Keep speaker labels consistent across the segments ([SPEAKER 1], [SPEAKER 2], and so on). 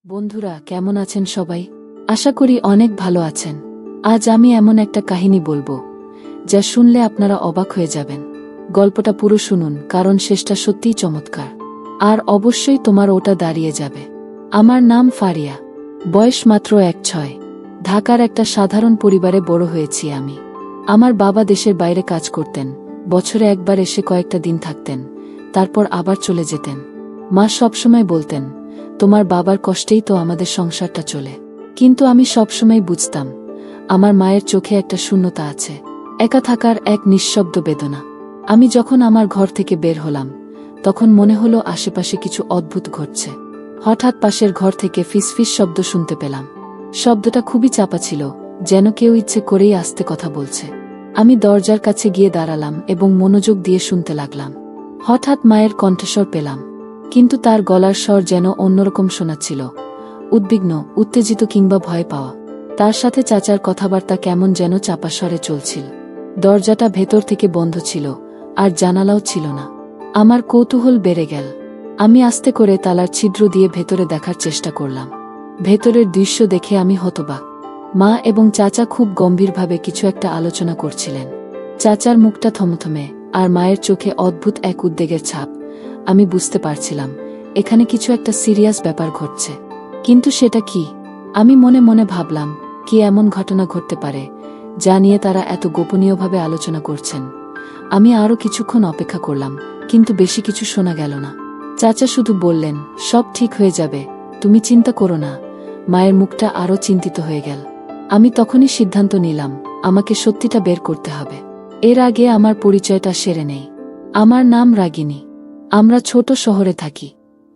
[SPEAKER 1] বন্ধুরা কেমন আছেন সবাই? আশা করি অনেক ভালো আছেন। আজ আমি এমন একটা কাহিনী বলবো যা শুনলে আপনারা অবাক হয়ে যাবেন। গল্পটা পুরো শুনুন, কারণ শেষটা সত্যিই চমৎকার। আর অবশ্যই তোমার ওটা দাঁড়িয়ে যাবে। আমার নাম ফারিয়া, বয়স মাত্র ১-৬। ঢাকার একটা সাধারণ পরিবারে বড় হয়েছি আমি। আমার বাবা দেশের বাইরে কাজ করতেন, বছরে একবার এসে কয়েকটা দিন থাকতেন, তারপর আবার চলে যেতেন। মা সবসময় বলতেন, তোমার বাবার কষ্টেই তো আমাদের সংসারটা চলে। কিন্তু আমি সবসময় বুঝতাম, আমার মায়ের চোখে একটা শূন্যতা আছে, একা থাকার এক নিঃশব্দ বেদনা। আমি যখন আমার ঘর থেকে বের হলাম, তখন মনে হলো আশেপাশে কিছু অদ্ভুত ঘটছে। হঠাৎ পাশের ঘর থেকে ফিসফিস শব্দ শুনতে পেলাম। শব্দটা খুবই চাপা ছিল, যেন কেউ ইচ্ছে করেই আস্তে কথা বলছে। আমি দরজার কাছে গিয়ে দাঁড়ালাম এবং মনোযোগ দিয়ে শুনতে লাগলাম। হঠাৎ মায়ের কণ্ঠস্বর পেলাম, কিন্তু তার গলার স্বর যেন অন্যরকম শোনাচ্ছিল, উদ্বিগ্ন, উত্তেজিত কিংবা ভয় পাওয়া। তার সাথে চাচার কথাবার্তা কেমন যেন চাপা স্বরে চলছিল। দরজাটা ভেতর থেকে বন্ধ ছিল, আর জানালাও ছিল না। আমার কৌতূহল বেড়ে গেল। আমি আস্তে করে তালার ছিদ্র দিয়ে ভেতরে দেখার চেষ্টা করলাম। ভেতরের দৃশ্য দেখে আমি হতবাক। মা এবং চাচা খুব গম্ভীরভাবে কিছু একটা আলোচনা করছিলেন। চাচার মুখটা থমথমে, আর মায়ের চোখে অদ্ভুত এক উদ্বেগের ছাপ। আমি বুঝতে পারছিলাম, এখানে কিছু একটা সিরিয়াস ব্যাপার ঘটছে। কিন্তু সেটা কি? আমি মনে মনে ভাবলাম, কি এমন ঘটনা ঘটতে পারে যা নিয়ে তারা এত গোপনীয়ভাবে আলোচনা করছেন। আমি আরও কিছুক্ষণ অপেক্ষা করলাম, কিন্তু বেশি কিছু শোনা গেল না। চাচা শুধু বললেন, সব ঠিক হয়ে যাবে, তুমি চিন্তা করো না। মায়ের মুখটা আরও চিন্তিত হয়ে গেল। আমি তখনই সিদ্ধান্ত নিলাম, আমাকে সত্যিটা বের করতে হবে। এর আগে আমার পরিচয়টা সেরে নেই। আমার নাম রাগিনী। আমরা ছোট শহরে থাকি।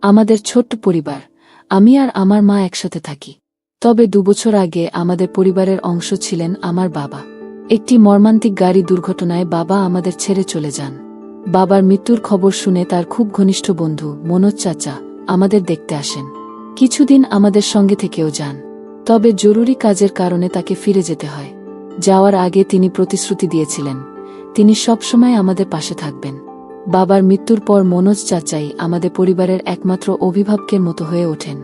[SPEAKER 1] আমাদের ছোট্ট পরিবার, আমি আর আমার মা একসাথে থাকি। তবে ২ বছর আগে আমাদের পরিবারের অংশ ছিলেন আমার বাবা। একটি মর্মান্তিক গাড়ি দুর্ঘটনায় বাবা আমাদের ছেড়ে চলে যান। বাবার মৃত্যুর খবর শুনে তার খুব ঘনিষ্ঠ বন্ধু মনোজ চাচা আমাদের দেখতে আসেন। কিছুদিন আমাদের সঙ্গে থেকেও যান। তবে জরুরি কাজের কারণে তাকে ফিরে যেতে হয়। যাওয়ার আগে তিনি প্রতিশ্রুতি দিয়েছিলেন, তিনি সবসময় আমাদের পাশে থাকবেন। বাবার মৃত্যুর পর মনোজ চাচাই আমাদের পরিবারের একমাত্র অভিভাবকের মতো হয়ে ওঠেন।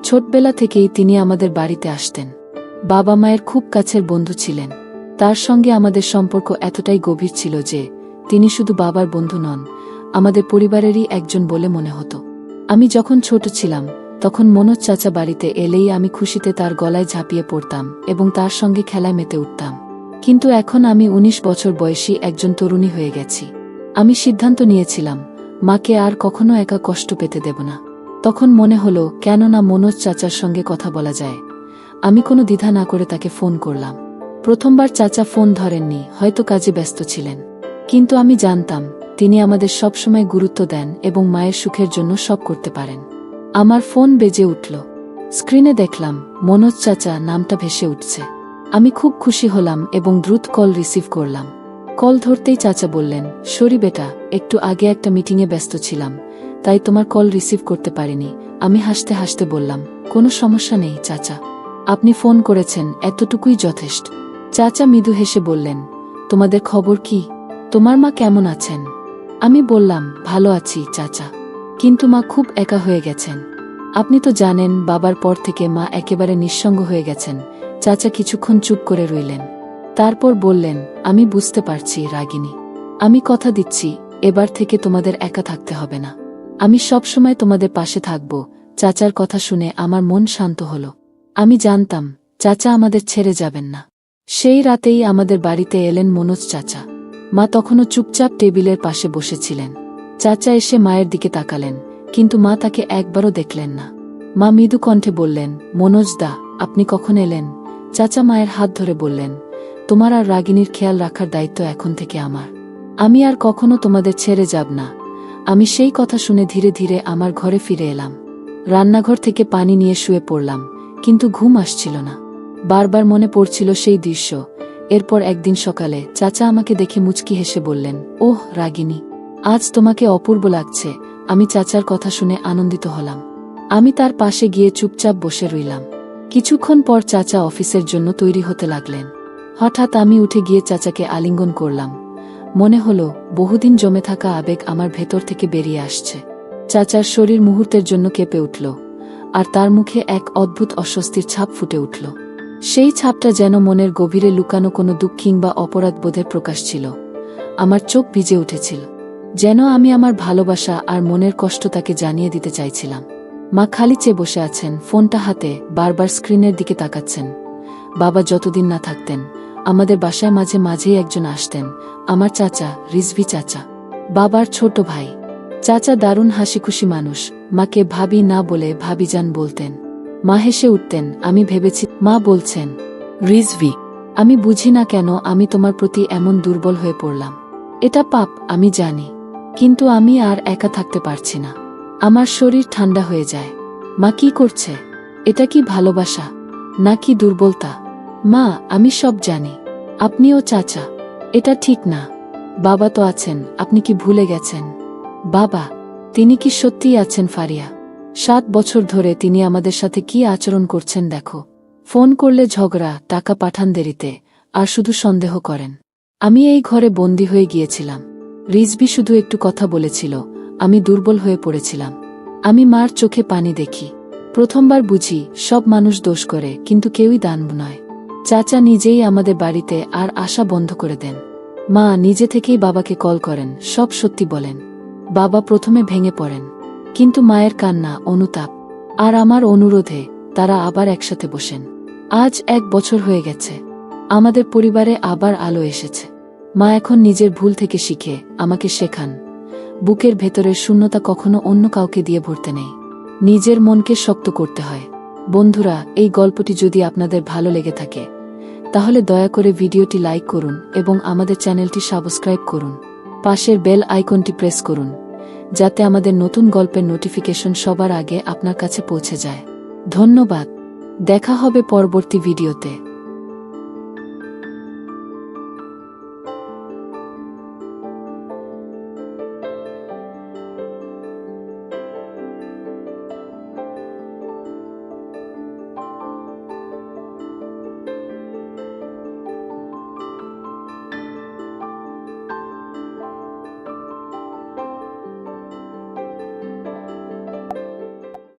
[SPEAKER 1] ছোটবেলা থেকেই তিনি আমাদের বাড়িতে আসতেন। বাবা মায়ের খুব কাছের বন্ধু ছিলেন। তার সঙ্গে আমাদের সম্পর্ক এতটাই গভীর ছিল যে তিনি শুধু বাবার বন্ধু নন, আমাদের পরিবারেরই একজন বলে মনে হতো। আমি যখন ছোট ছিলাম, তখন মনোজ চাচা বাড়িতে এলেই আমি খুশিতে তার গলায় ঝাঁপিয়ে পড়তাম এবং তার সঙ্গে খেলায় মেতে উঠতাম। কিন্তু এখন আমি ১৯ বছর বয়সী একজন তরুণী হয়ে গেছি। আমি সিদ্ধান্ত নিয়েছিলাম, মাকে আর কখনো একা কষ্ট পেতে দেব না। তখন মনে হলো, কেন না মনোজ চাচার সঙ্গে কথা বলা যায়। আমি কোনো দ্বিধা না করে তাকে ফোন করলাম। প্রথমবার চাচা ফোন ধরেননি, হয়তো কাজে ব্যস্ত ছিলেন। কিন্তু আমি জানতাম, তিনি আমাদের সবসময় গুরুত্ব দেন এবং মায়ের সুখের জন্য সব করতে পারেন। আমার ফোন বেজে উঠল। স্ক্রিনে দেখলাম মনোজ চাচা নামটা ভেসে উঠছে। আমি খুব খুশি হলাম এবং দ্রুত কল রিসিভ করলাম। কল ধরতেই চাচা বললেন, সরি বেটা, একটু আগে একটা মিটিংয়ে ব্যস্ত ছিলাম, তাই তোমার কল রিসিভ করতে পারিনি। আমি হাসতে হাসতে বললাম, কোনো সমস্যা নেই চাচা, আপনি ফোন করেছেন, এতটুকুই যথেষ্ট। চাচা মৃদু হেসে বললেন, তোমাদের খবর কি? তোমার মা কেমন আছেন? আমি বললাম, ভালো আছি চাচা, কিন্তু মা খুব একা হয়ে গেছেন। আপনি তো জানেন, বাবার পর থেকে মা একেবারে নিঃসঙ্গ হয়ে গেছেন। চাচা কিছুক্ষণ চুপ করে রইলেন। তারপর বললেন, আমি বুঝতে পারছি রাগিনী, আমি কথা দিচ্ছি, এবার থেকে তোমাদের একা থাকতে হবে না। আমি সবসময় তোমাদের পাশে থাকব। চাচার কথা শুনে আমার মন শান্ত হলো। আমি জানতাম, চাচা আমাদের ছেড়ে যাবেন না। সেই রাতেই আমাদের বাড়িতে এলেন মনোজ চাচা। মা তখনও চুপচাপ টেবিলের পাশে বসেছিলেন। চাচা এসে মায়ের দিকে তাকালেন, কিন্তু মা তাকে একবারও দেখলেন না। মা মৃদু কণ্ঠে বললেন, মনোজ দা, আপনি কখন এলেন? চাচা মায়ের হাত ধরে বললেন, তোমার আর রাগিনীর খেয়াল রাখার দায়িত্ব এখন থেকে আমার। আমি আর কখনো তোমাদের ছেড়ে যাব না। আমি সেই কথা শুনে ধীরে ধীরে আমার ঘরে ফিরে এলাম। রান্নাঘর থেকে পানি নিয়ে শুয়ে পড়লাম, কিন্তু ঘুম আসছিল না। বারবার মনে পড়ছিল সেই দৃশ্য। এরপর একদিন সকালে চাচা আমাকে দেখে মুচকি হেসে বললেন, ওহ রাগিনী, আজ তোমাকে অপূর্ব লাগছে। আমি চাচার কথা শুনে আনন্দিত হলাম। আমি তার পাশে গিয়ে চুপচাপ বসে রইলাম। কিছুক্ষণ পর চাচা অফিসের জন্য তৈরি হতে লাগলেন। হঠাৎ আমি উঠে গিয়ে চাচাকে আলিঙ্গন করলাম। মনে হলো, বহুদিন জমে থাকা আবেগ আমার ভেতর থেকে বেরিয়ে আসছে। চাচার শরীর মুহূর্তের জন্য কেঁপে উঠল। আর তার মুখে এক অদ্ভুত অস্বস্তির ছাপ ফুটে উঠল। সেই ছাপটা যেন মনের গভীরে লুকানো কোনো দুঃখ কিংবা অপরাধবোধের প্রকাশ ছিল। আমার চোখ ভিজে উঠেছিল, যেন আমি আমার ভালোবাসা আর মনের কষ্ট তাকে জানিয়ে দিতে চাইছিলাম। মা খালি চেয়ে বসে আছেন, ফোনটা হাতে, বারবার স্ক্রিনের দিকে তাকাচ্ছেন। বাবা যতদিন না থাকতেন, আমাদের বাসায় মাঝে মাঝেই একজন আসতেন, আমার চাচা, রিজভি চাচা, বাবার ছোট ভাই। চাচা দারুণ হাসিখুশি মানুষ, মাকে ভাবি না বলে ভাবিজান বলতেন। মা হেসে উঠতেন, আমি ভেবেছি মা বলছেন, রিজভি, আমি বুঝি না কেন আমি তোমার প্রতি এমন দুর্বল হয়ে পড়লাম। এটা পাপ, আমি জানি, কিন্তু আমি আর একা থাকতে পারছি না। আমার শরীর ঠান্ডা হয়ে যায়। মা কি করছে? এটা কি ভালোবাসা নাকি দুর্বলতা? মা, আমি সব জানি, আপনিও চাচা, এটা ঠিক না। বাবা তো আছেন, আপনি কি ভুলে গেছেন? বাবা, তিনি কি সত্যিই আছেন ফারিয়া? 7 বছর ধরে তিনি আমাদের সাথে কি আচরণ করছেন দেখো। ফোন করলে ঝগড়া, টাকা পাঠান দেরিতে, আর শুধু সন্দেহ করেন। আমি এই ঘরে বন্দী হয়ে গিয়েছিলাম। রিজভি শুধু একটু কথা বলেছিল, আমি দুর্বল হয়ে পড়েছিলাম। আমি মার চোখে পানি দেখি। প্রথমবার বুঝি সব মানুষ দোষ করে, কিন্তু কেউই দানব নয়। চাচা নিজেই আমাদের বাড়িতে আর আসা বন্ধ করে দেন। মা নিজে থেকেই বাবাকে কল করেন, সব সত্যি বলেন। বাবা প্রথমে ভেঙে পড়েন, কিন্তু মায়ের কান্না, অনুতাপ আর আমার অনুরোধে তারা আবার একসাথে বসেন। আজ 1 বছর হয়ে গেছে, আমাদের পরিবারে আবার আলো এসেছে। মা এখন নিজের ভুল থেকে শিখে আমাকে শেখান, বুকের ভেতরের শূন্যতা কখনো অন্য কাউকে দিয়ে ভরতে নেই, নিজের মনকে শক্ত করতে হয়। বন্ধুরা, এই গল্পটি যদি আপনাদের ভালো লেগে থাকে, তাহলে দয়া করে ভিডিওটি লাইক করুন এবং আমাদের চ্যানেলটি সাবস্ক্রাইব করুন। পাশের বেল আইকনটি প্রেস করুন, যাতে আমাদের নতুন গল্পের নোটিফিকেশন সবার আগে আপনার কাছে পৌঁছে যায়। ধন্যবাদ। দেখা হবে পরবর্তী ভিডিওতে।